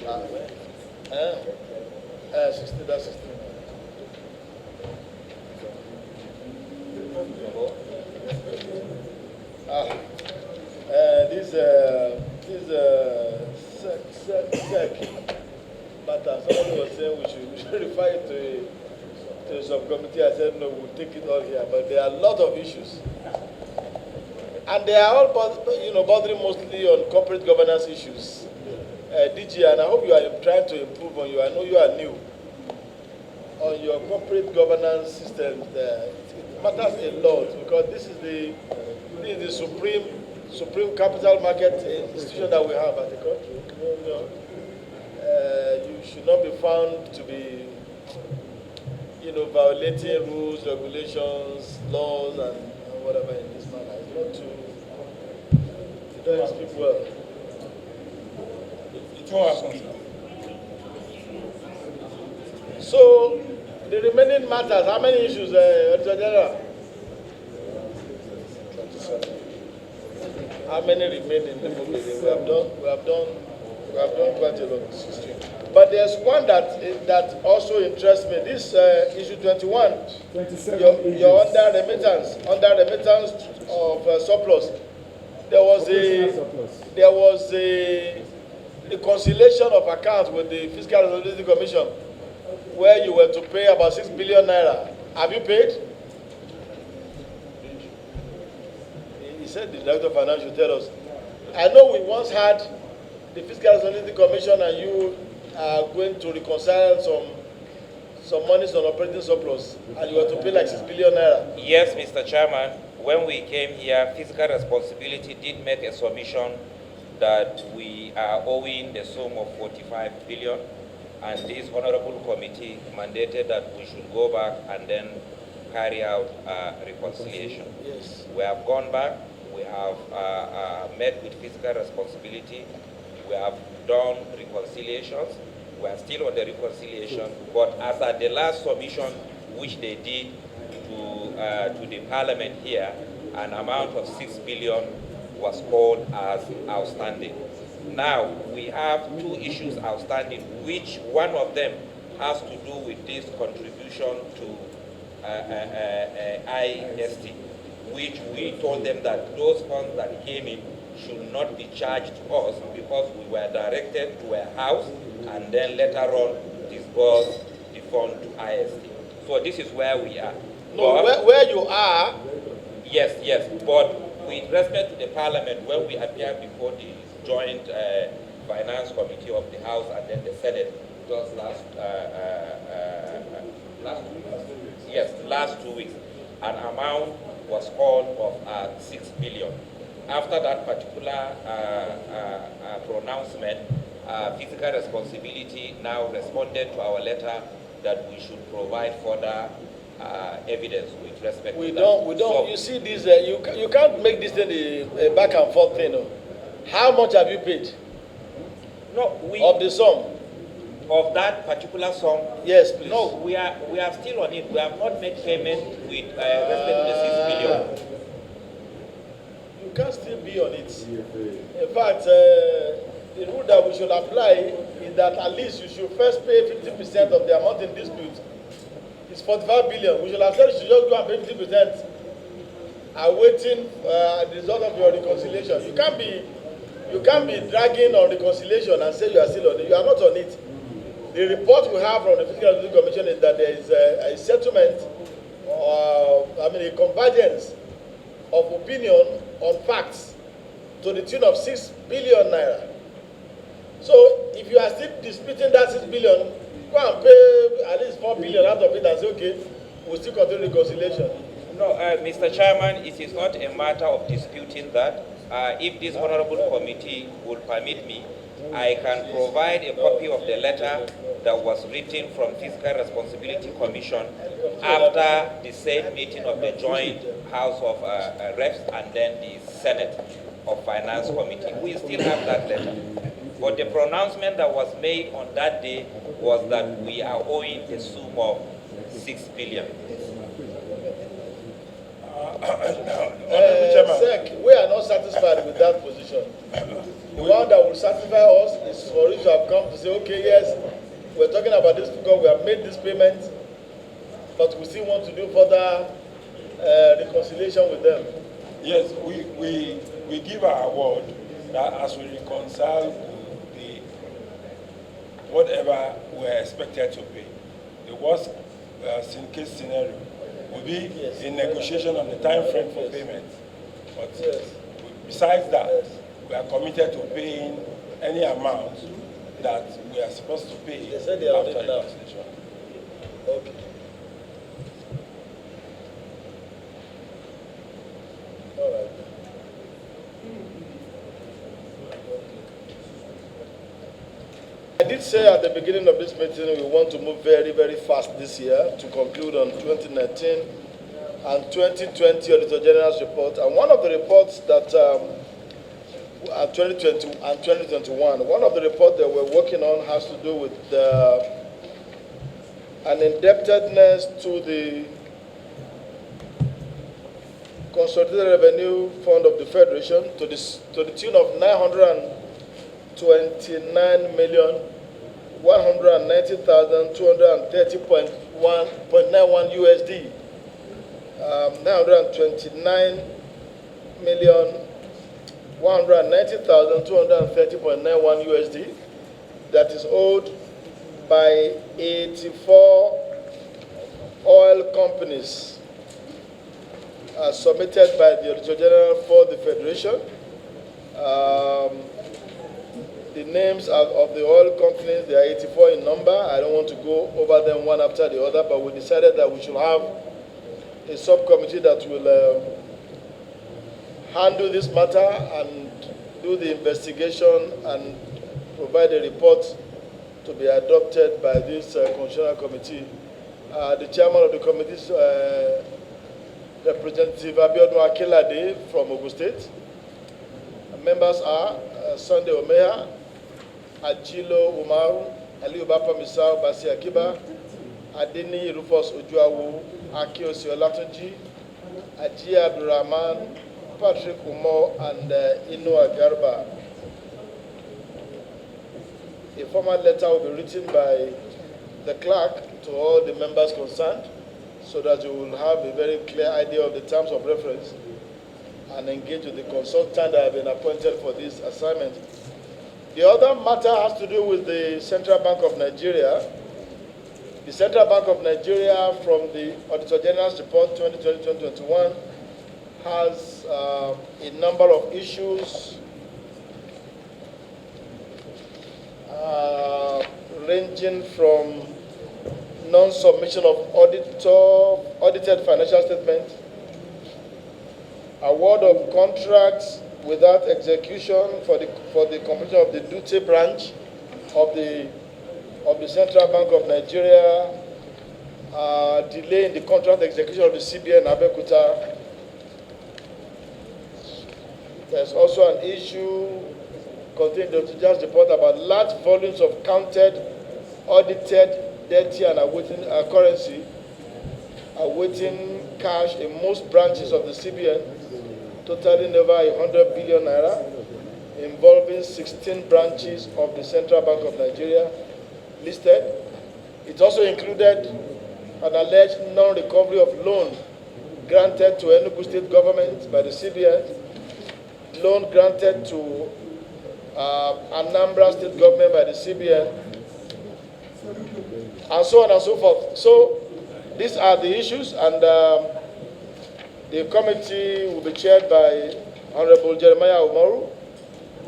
16, that's 16. This matter. Somebody was saying we should refer it to a subcommittee. I said no, we'll take it all here. But there are a lot of issues, and they are all bothering mostly on corporate governance issues. DG, and I hope you are trying to improve on you. I know you are new on your corporate governance system. It matters a lot because this is the supreme capital market institution that we have at the country. You should not be found to be, violating rules, regulations, laws, and whatever in this manner. It's not to don't speak well. So, the remaining matters, how many issues, Auditor General? 27. How many remaining? We have done quite a lot. 16. But there's one that also interests me. This issue 21. 27. You're under remittance of surplus. There was a reconciliation of accounts with the Fiscal Responsibility Commission, where you were to pay about 6 billion naira. Have you paid? He said the Director of Finance should tell us. I know we once had the Fiscal Responsibility Commission and you are going to reconcile some monies on operating surplus, and you were to pay like 6 billion naira. Yes, Mr. Chairman. When we came here, Fiscal Responsibility did make a submission that we are owing the sum of 45 billion, and this honorable committee mandated that we should go back and then carry out reconciliation. Yes. We have gone back, we have met with Fiscal Responsibility, we have done reconciliations, we are still on the reconciliation, but as at the last submission which they did to the Parliament here, an amount of 6 billion was called as outstanding. Now, we have two issues outstanding, which one of them has to do with this contribution to IST, which we told them that those funds that came in should not be charged to us because we were directed to a house and then later on disburse the fund to IST. So this is where we are. No, where you are? Yes, but with respect to the Parliament, when we appeared before the Joint Finance Committee of the House and then the Senate just last 2 weeks, an amount was called of 6 billion. After that particular pronouncement, Fiscal Responsibility now responded to our letter that we should provide further evidence with respect to that. We don't. So, you see, this you can't make this thing a back and forth thing. No. How much have you paid? No, of the sum. Of that particular sum? Yes, please. No, we are still on it. We have not made payment with respect to the 6 billion. You can still be on it. In fact, the rule that we should apply is that at least you should first pay 50% of the amount in dispute. It's 45 billion. We should have said you should just go and pay 50%. Awaiting the result of your reconciliation. You can't be dragging on reconciliation and say you are still on it. You are not on it. The report we have from the Fiscal Responsibility Commission is that there is a settlement, a convergence of opinion on facts to the tune of 6 billion naira. So if you are still disputing that 6 billion, go and pay at least 4 billion out of it and say, okay, we'll still continue reconciliation. No, Mr. Chairman, it is not a matter of disputing that. If this honorable committee would permit me, I can provide a copy of the letter that was written from Fiscal Responsibility Commission after the same meeting of the Joint House of Reps and then the Senate of Finance Committee. We still have that letter. But the pronouncement that was made on that day was that we are owing a sum of 6 billion. Sec, we are not satisfied with that position. The one that will satisfy us is is for you to have come to say, okay, yes, we're talking about this because we have made this payment, but we still want to do further reconciliation with them. Yes, we give our word that as we reconcile the whatever we're expected to pay, the worst case scenario will be a negotiation on the time frame for payment. But besides that, we are committed to paying any amount that we are supposed to pay they said they are after now. reconciliation. Okay. All right. I did say at the beginning of this meeting we want to move very, very fast this year to conclude on 2019 and 2020 Auditor General's report. And one of the reports that 2020 and 2021, one of the reports that we're working on has to do with an indebtedness to the Consolidated Revenue Fund of the Federation to the tune of 929,190,230.91 USD. 929,190,230.91 USD that is owed by 84 oil companies submitted by the Auditor General for the Federation. The names of the oil companies, there are 84 in number. I don't want to go over them one after the other, but we decided that we should have a subcommittee that will handle this matter and do the investigation and provide a report to be adopted by this constitutional committee. The chairman of the committee is Representative Abiodun Akelade from Ogun State. Members are Sunday Omeha, Ajilo Umaru, Aliyu Bapamisau Basi Akiba, Adeni Rufus Ojuawu, Akiosi Olatunji, Ajia Abdurrahman, Patrick Umo, and Inu Agarba. A formal letter will be written by the clerk to all the members concerned so that you will have a very clear idea of the terms of reference and engage with the consultant that have been appointed for this assignment. The other matter has to do with the Central Bank of Nigeria. The Central Bank of Nigeria, from the Auditor General's report 2020-2021, has a number of issues ranging from non-submission of audited financial statements, award of contracts without execution for the completion of the duty branch of the Central Bank of Nigeria, delay in the contract execution of the CBN Abeokuta. There's also an issue contained in the Judge's report about large volumes of counted, audited, dirty and awaiting currency, awaiting cash in most branches of the CBN, totaling over 100 billion naira, involving 16 branches of the Central Bank of Nigeria listed. It also included an alleged non-recovery of loan granted to Enugu State government by the CBN, loan granted to Anambra State government by the CBN, and so on and so forth. So these are the issues, and the committee will be chaired by Honorable Jeremiah Umaru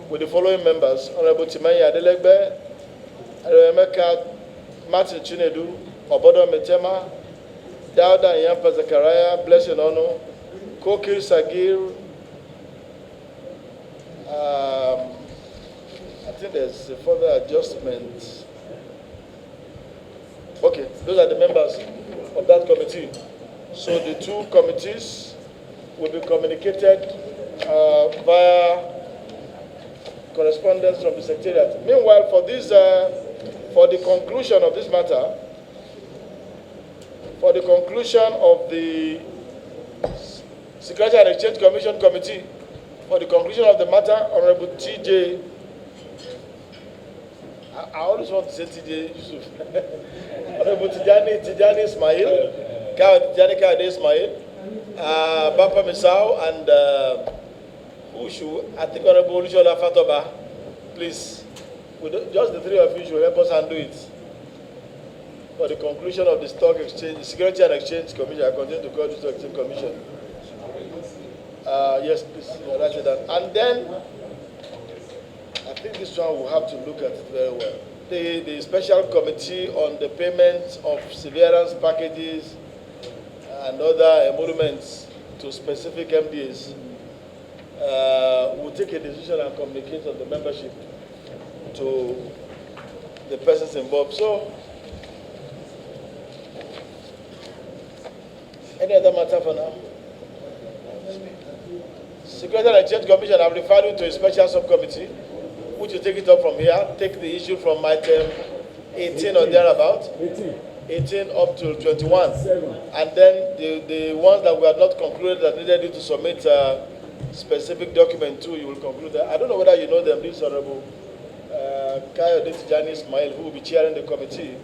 with the following members: Honorable Timanya Adelegbe, Emeka Martin Chinedu, Obodo Metema, Dauda Yampa Zachariah, Blessing Ono, Kokir Sagir. I think there's a further adjustment. Okay, those are the members of that committee. So the two committees will be communicated via correspondence from the Secretariat. Meanwhile, for the conclusion of this matter, for the conclusion of the Security and Exchange Commission Committee, for the conclusion of the matter, Honorable T.J. I always want to say TJ Yusuf. Honorable Tijani Ismail, Tijani Ismail, Bapa Misao, and Ushu, I think Honorable Olusola Fatoba. Please, just the three of you should help us handle it. For the conclusion of the Stock Exchange, Security and Exchange Commission, I continue to call the Stock Exchange Commission. Yes, please, write it down. And then, I think this one we'll have to look at it very well. The Special Committee on the payment of severance packages and other emoluments to specific MDAs will take a decision and communicate on the membership to the persons involved. So, any other matter for now? Security and Exchange Commission, I've referred you to a special subcommittee, which will take it up from here, take the issue from item 18 or thereabout, 18 up to 21. And then the ones that we have not concluded that needed you to submit a specific document to, you will conclude that. I don't know whether you know them, this Honorable Audit Tijani Ismail, who will be chairing the committee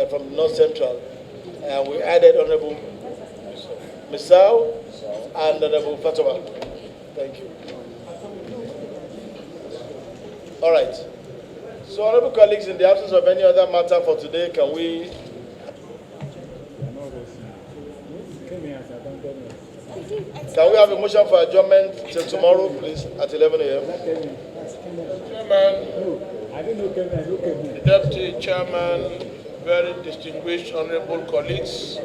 from North Central. And we added Honorable Misao and Honorable Fatoma. Thank you. All right. So, honorable colleagues, in the absence of any other matter for today, can we have a motion for adjournment till tomorrow, please, at 11 a.m.? Chairman, the Deputy Chairman, very distinguished honorable colleagues,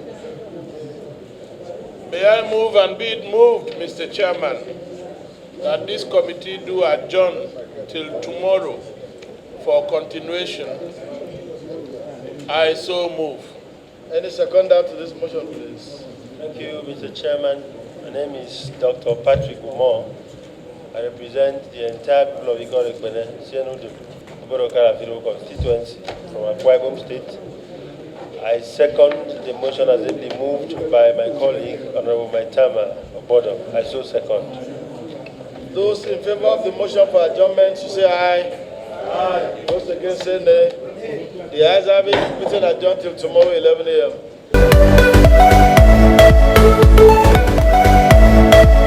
may I move and be it moved, Mr. Chairman, that this committee do adjourn till tomorrow for continuation. I so move. Any seconder to this motion, please? Thank you, Mr. Chairman. My name is Dr. Patrick Umar. I represent the entire people of Ikon Ekpene, Sienudu, Oborokara Filo constituency from Akwa Ibom State. I second the motion as ably moved by my colleague, Honorable Maitama Obodo. I so second. Those in favor of the motion for adjournment, you say aye. Aye. Those against say nay. The ayes have it. Meeting adjourned till tomorrow 11 a.m.